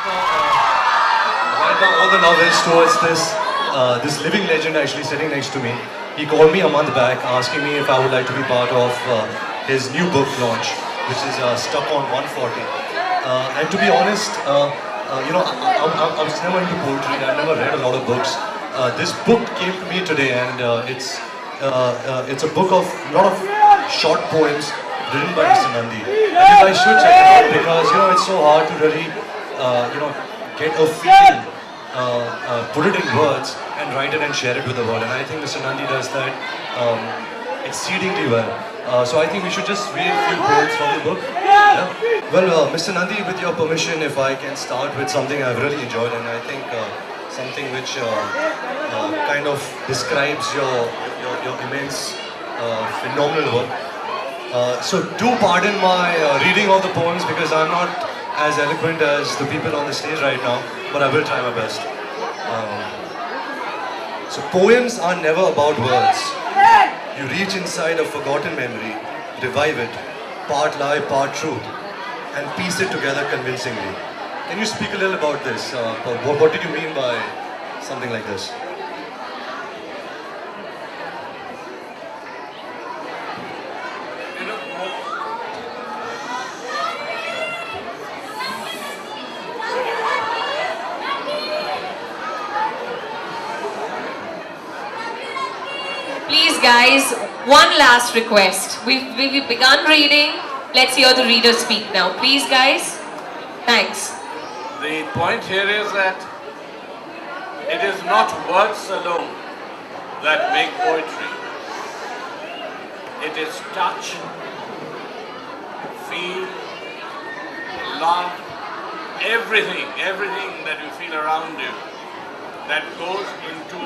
Right now, all the love is towards this living legend actually sitting next to me. He called me a month back asking me if I would like to be part of his new book launch, which is Stuck on 140. And to be honest, I was never into poetry. I've never read a lot of books. This book came to me today, and it's a book of a lot of short poems written by Mr. Nandy. I think I should check it out because it's so hard to really get a feeling, put it in words, and write it and share it with the world. And I think Mr. Nandy does that exceedingly well. So I think we should just read a few poems from the book. Yeah? Well, Mr. Nandy, with your permission, if I can start with something I've really enjoyed, and I think something which kind of describes your immense, phenomenal work. So do pardon my reading of the poems because I'm not as eloquent as the people on the stage right now, but I will try my best. So poems are never about words. You reach inside a forgotten memory, revive it, part lie, part truth, and piece it together convincingly. Can you speak a little about this? What did you mean by something like this? Please guys, one last request. We've begun reading. Let's hear the reader speak now. Please guys. Thanks. The point here is that it is not words alone that make poetry. It is touch, feel, love, everything that you feel around you that goes into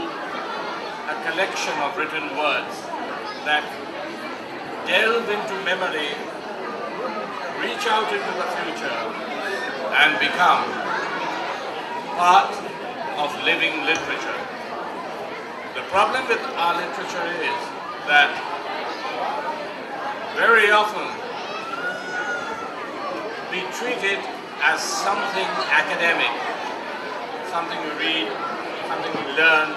a collection of written words that delve into memory, reach out into the future, and become part of living literature. The problem with our literature is that very often we treat it as something academic, something you read, something you learn,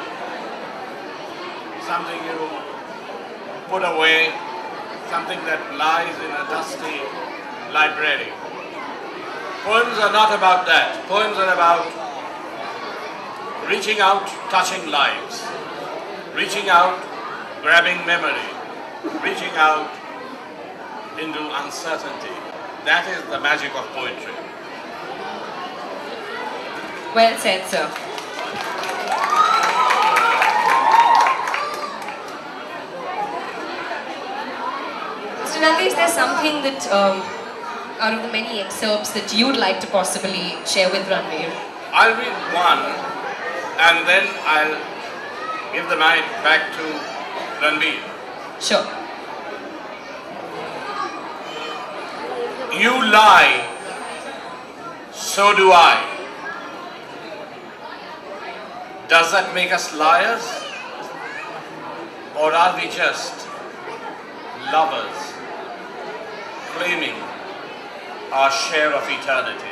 something you put away, something that lies in a dusty library. Poems are not about that. Poems are about reaching out, touching lives, reaching out, grabbing memory, reaching out into uncertainty. That is the magic of poetry. Well said, sir. Nandy, is there something that, out of the many excerpts that you'd like to possibly share with Ranbir? I'll read one and then I'll give the mic back to Ranbir. Sure. You lie, so do I. Does that make us liars? Or are we just lovers? Claiming our share of eternity.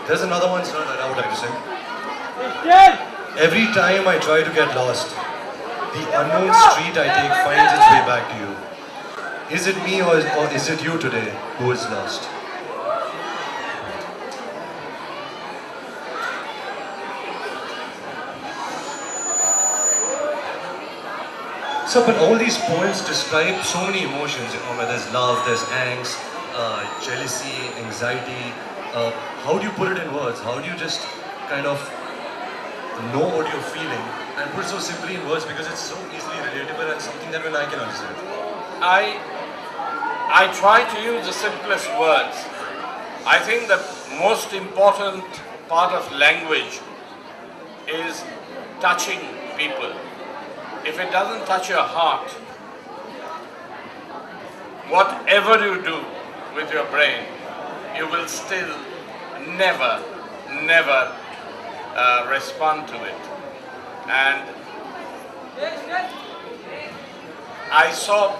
There's another one, sir, that I would like to sing. Every time I try to get lost, the unknown street I take finds its way back to you. Is it me or is it you today who is lost? So, but all these poems describe so many emotions, there's love, there's angst, jealousy, anxiety. How do you put it in words? How do you just kind of know what you're feeling and put it so simply in words because it's so easily relatable and something that even I can understand? I try to use the simplest words. I think the most important part of language is touching people. If it doesn't touch your heart, whatever you do with your brain, you will still never respond to it. And I saw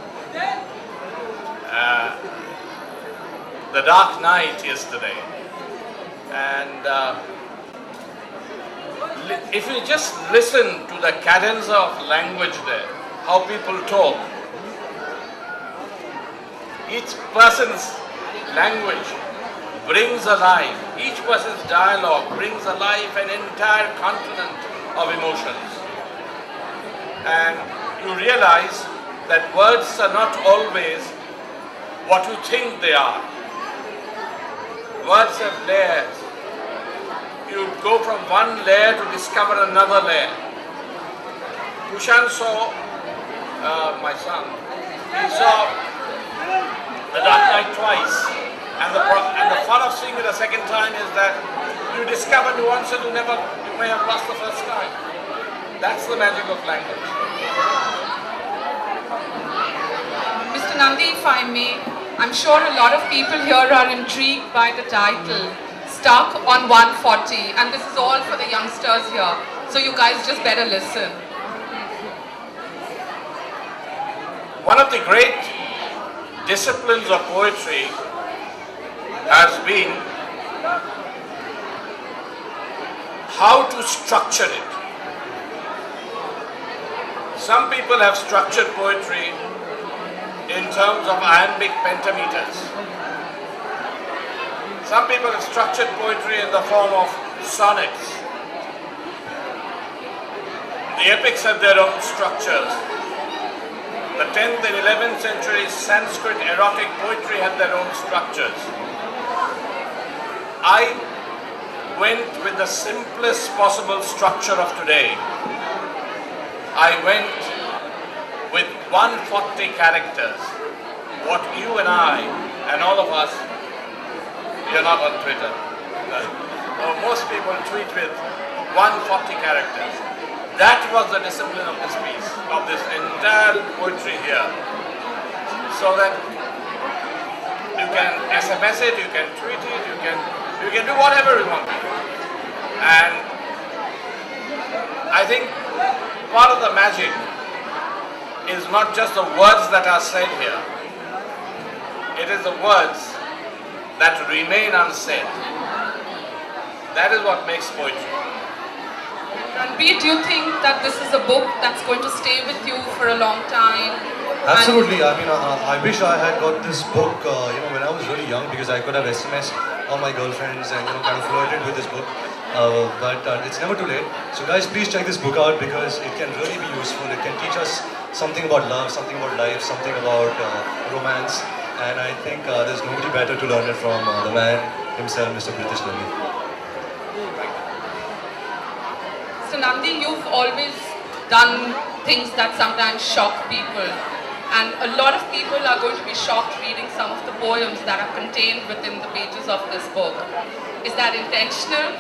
The Dark Knight yesterday, and if you just listen to the cadenza of language there, how people talk, each person's language brings alive, each person's dialogue brings alive an entire continent of emotions. And you realize that words are not always what you think they are. Words have layers. You go from one layer to discover another layer. Kushan saw, my son, he saw The Dark Knight twice. And the fun of seeing it a second time is that you discover nuances you may have lost the first time. That's the magic of language. Mr. Nandy, if I may, I'm sure a lot of people here are intrigued by the title, Stuck on 140, and this is all for the youngsters here, so you guys just better listen. One of the great disciplines of poetry has been how to structure it. Some people have structured poetry in terms of iambic pentameters. Some people have structured poetry in the form of sonnets. The epics have their own structures. The 10th and 11th century Sanskrit erotic poetry had their own structures. I went with the simplest possible structure of today. I went with 140 characters. What you and I and all of us, you're not on Twitter. Most people tweet with 140 characters. That was the discipline of this piece, of this entire poetry here. So that you can SMS it, you can tweet it, you can do whatever you want. And I think part of the magic is not just the words that are said here. It is the words that remain unsaid. That is what makes poetry. Ranbir, do you think that this is a book that's going to stay with you for a long time? Absolutely. I mean, I wish I had got this book, when I was really young, because I could have SMS all my girlfriends and kind of flirted with this book. But it's never too late. So guys, please check this book out because it can really be useful. It can teach us something about love, something about life, something about romance. And I think there's nobody better to learn it from the man himself, Mr. Pritish Nandy. Mr. Nandy, you've always done things that sometimes shock people. And a lot of people are going to be shocked reading some of the poems that are contained within the pages of this book. Is that intentional?